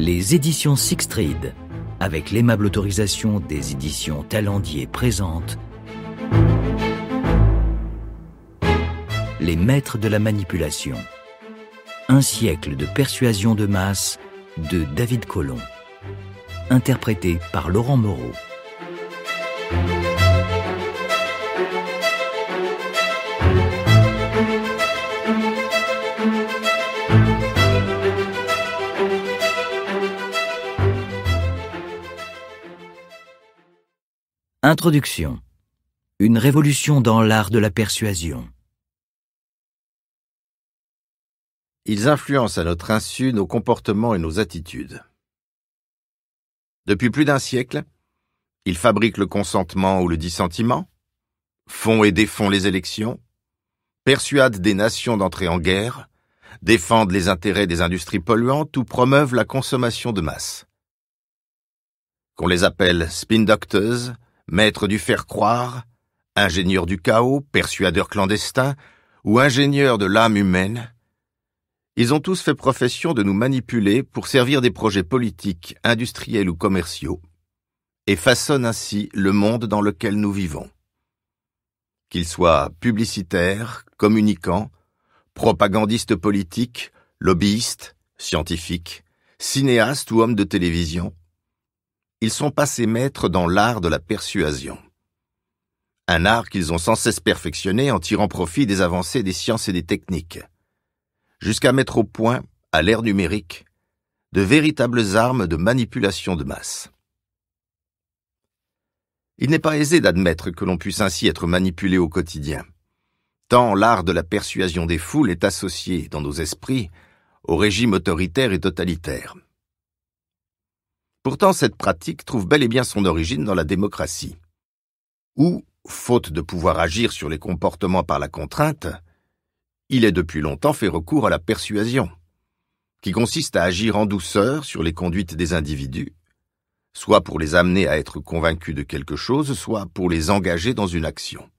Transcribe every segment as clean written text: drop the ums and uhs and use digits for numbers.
Les éditions Sixtreed, avec l'aimable autorisation des éditions Talendier, présentent Les maîtres de la manipulation. Un siècle de persuasion de masse de David Colomb. Interprété par Laurent Moreau. Introduction. Une révolution dans l'art de la persuasion. Ils influencent à notre insu nos comportements et nos attitudes. Depuis plus d'un siècle, ils fabriquent le consentement ou le dissentiment, font et défont les élections, persuadent des nations d'entrer en guerre, défendent les intérêts des industries polluantes ou promeuvent la consommation de masse. Qu'on les appelle spin doctors, maîtres du faire-croire, ingénieurs du chaos, persuadeurs clandestins ou ingénieurs de l'âme humaine, ils ont tous fait profession de nous manipuler pour servir des projets politiques, industriels ou commerciaux, et façonnent ainsi le monde dans lequel nous vivons. Qu'ils soient publicitaires, communicants, propagandistes politiques, lobbyistes, scientifiques, cinéastes ou hommes de télévision, ils sont passés maîtres dans l'art de la persuasion. Un art qu'ils ont sans cesse perfectionné en tirant profit des avancées des sciences et des techniques, jusqu'à mettre au point, à l'ère numérique, de véritables armes de manipulation de masse. Il n'est pas aisé d'admettre que l'on puisse ainsi être manipulé au quotidien, tant l'art de la persuasion des foules est associé, dans nos esprits, au régime autoritaire et totalitaire. Pourtant, cette pratique trouve bel et bien son origine dans la démocratie, où, faute de pouvoir agir sur les comportements par la contrainte, il est depuis longtemps fait recours à la persuasion, qui consiste à agir en douceur sur les conduites des individus, soit pour les amener à être convaincus de quelque chose, soit pour les engager dans une action.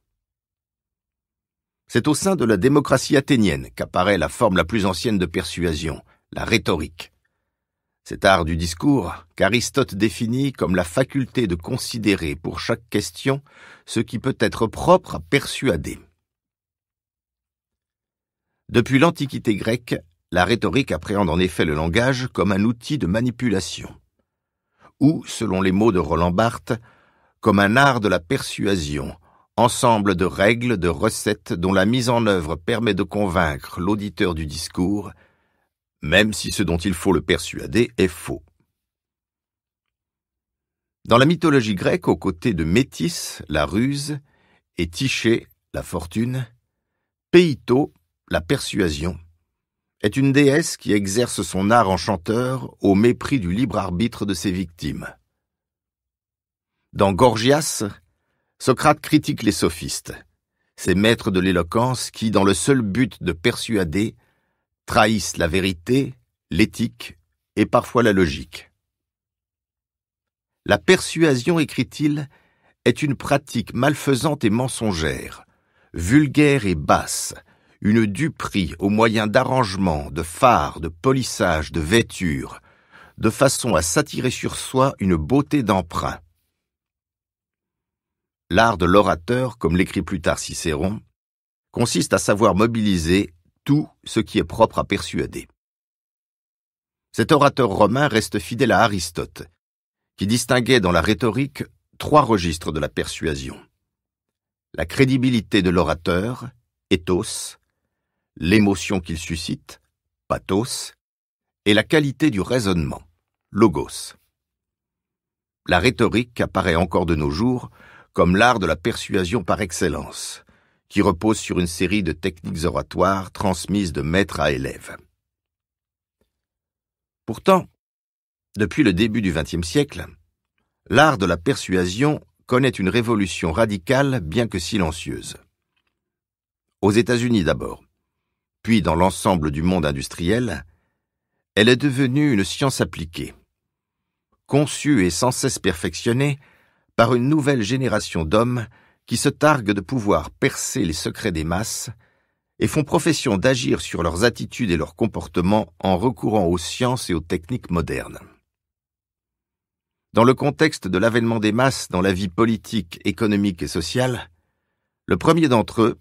C'est au sein de la démocratie athénienne qu'apparaît la forme la plus ancienne de persuasion, la rhétorique. Cet art du discours qu'Aristote définit comme la faculté de considérer pour chaque question ce qui peut être propre à persuader. Depuis l'Antiquité grecque, la rhétorique appréhende en effet le langage comme un outil de manipulation, ou, selon les mots de Roland Barthes, comme un art de la persuasion, ensemble de règles, de recettes dont la mise en œuvre permet de convaincre l'auditeur du discours, même si ce dont il faut le persuader est faux. Dans la mythologie grecque, aux côtés de Métis, la ruse, et Tyché, la fortune, Péito, la persuasion, est une déesse qui exerce son art enchanteur au mépris du libre arbitre de ses victimes. Dans Gorgias, Socrate critique les sophistes, ces maîtres de l'éloquence qui, dans le seul but de persuader, trahissent la vérité, l'éthique et parfois la logique. La persuasion, écrit-il, est une pratique malfaisante et mensongère, vulgaire et basse, une duperie au moyen d'arrangements, de fards, de polissage, de vêtures, de façon à s'attirer sur soi une beauté d'emprunt. L'art de l'orateur, comme l'écrit plus tard Cicéron, consiste à savoir mobiliser tout ce qui est propre à persuader. Cet orateur romain reste fidèle à Aristote, qui distinguait dans la rhétorique 3 registres de la persuasion. La crédibilité de l'orateur, ethos, l'émotion qu'il suscite, pathos, et la qualité du raisonnement, logos. La rhétorique apparaît encore de nos jours comme l'art de la persuasion par excellence, qui repose sur une série de techniques oratoires transmises de maître à élève. Pourtant, depuis le début du XXe siècle, l'art de la persuasion connaît une révolution radicale bien que silencieuse. Aux États-Unis d'abord, puis dans l'ensemble du monde industriel, elle est devenue une science appliquée, conçue et sans cesse perfectionnée par une nouvelle génération d'hommes qui se targuent de pouvoir percer les secrets des masses et font profession d'agir sur leurs attitudes et leurs comportements en recourant aux sciences et aux techniques modernes. Dans le contexte de l'avènement des masses dans la vie politique, économique et sociale, le premier d'entre eux,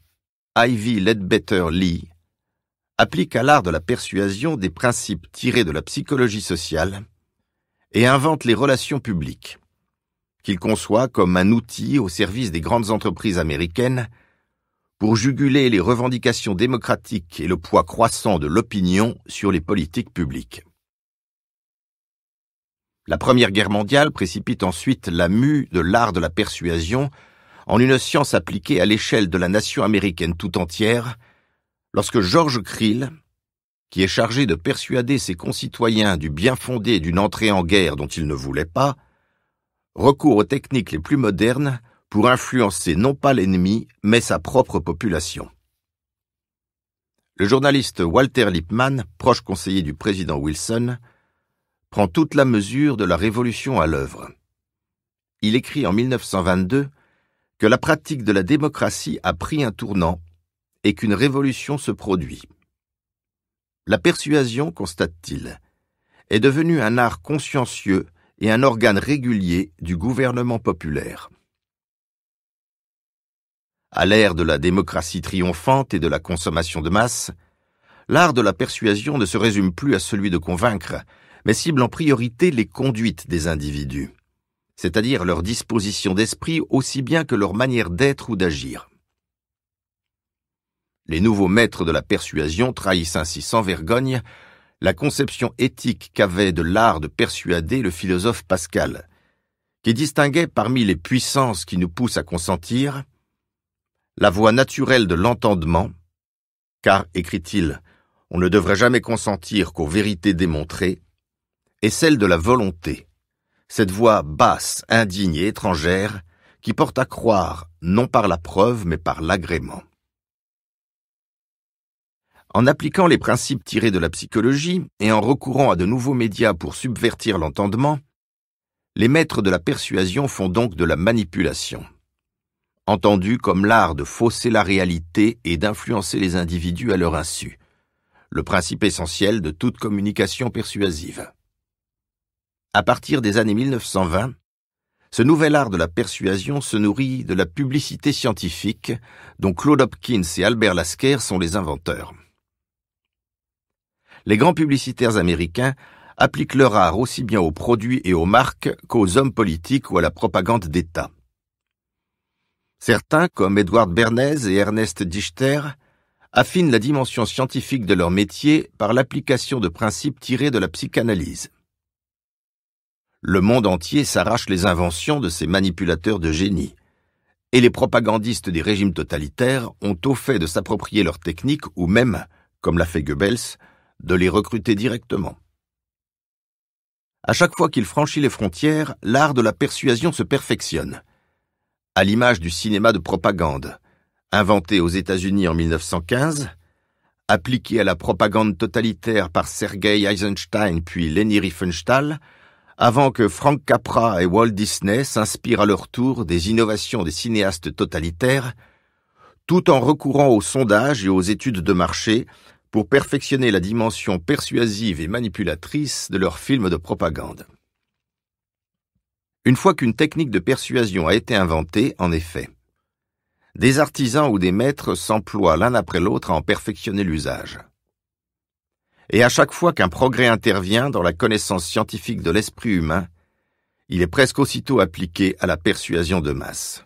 Ivy Ledbetter Lee, applique à l'art de la persuasion des principes tirés de la psychologie sociale et invente les relations publiques, qu'il conçoit comme un outil au service des grandes entreprises américaines pour juguler les revendications démocratiques et le poids croissant de l'opinion sur les politiques publiques. La Première Guerre mondiale précipite ensuite la mue de l'art de la persuasion en une science appliquée à l'échelle de la nation américaine tout entière, lorsque George Creel, qui est chargé de persuader ses concitoyens du bien fondé d'une entrée en guerre dont ils ne voulaient pas, recourt aux techniques les plus modernes pour influencer non pas l'ennemi, mais sa propre population. Le journaliste Walter Lippmann, proche conseiller du président Wilson, prend toute la mesure de la révolution à l'œuvre. Il écrit en 1922 que la pratique de la démocratie a pris un tournant et qu'une révolution se produit. La persuasion, constate-t-il, est devenue un art consciencieux et un organe régulier du gouvernement populaire. À l'ère de la démocratie triomphante et de la consommation de masse, l'art de la persuasion ne se résume plus à celui de convaincre, mais cible en priorité les conduites des individus, c'est-à-dire leur disposition d'esprit aussi bien que leur manière d'être ou d'agir. Les nouveaux maîtres de la persuasion trahissent ainsi sans vergogne la conception éthique qu'avait de l'art de persuader le philosophe Pascal, qui distinguait parmi les puissances qui nous poussent à consentir la voie naturelle de l'entendement, car, écrit-il, on ne devrait jamais consentir qu'aux vérités démontrées, et celle de la volonté, cette voix basse, indigne et étrangère qui porte à croire non par la preuve mais par l'agrément. En appliquant les principes tirés de la psychologie et en recourant à de nouveaux médias pour subvertir l'entendement, les maîtres de la persuasion font donc de la manipulation, entendue comme l'art de fausser la réalité et d'influencer les individus à leur insu, le principe essentiel de toute communication persuasive. À partir des années 1920, ce nouvel art de la persuasion se nourrit de la publicité scientifique dont Claude Hopkins et Albert Lasker sont les inventeurs. Les grands publicitaires américains appliquent leur art aussi bien aux produits et aux marques qu'aux hommes politiques ou à la propagande d'État. Certains, comme Edward Bernays et Ernest Dichter, affinent la dimension scientifique de leur métier par l'application de principes tirés de la psychanalyse. Le monde entier s'arrache les inventions de ces manipulateurs de génie, et les propagandistes des régimes totalitaires ont au fait de s'approprier leurs techniques ou même, comme l'a fait Goebbels, de les recruter directement. À chaque fois qu'il franchit les frontières, l'art de la persuasion se perfectionne, à l'image du cinéma de propagande, inventé aux États-Unis en 1915, appliqué à la propagande totalitaire par Sergei Eisenstein puis Leni Riefenstahl, avant que Frank Capra et Walt Disney s'inspirent à leur tour des innovations des cinéastes totalitaires, tout en recourant aux sondages et aux études de marché pour perfectionner la dimension persuasive et manipulatrice de leurs films de propagande. Une fois qu'une technique de persuasion a été inventée, en effet, des artisans ou des maîtres s'emploient l'un après l'autre à en perfectionner l'usage. Et à chaque fois qu'un progrès intervient dans la connaissance scientifique de l'esprit humain, il est presque aussitôt appliqué à la persuasion de masse.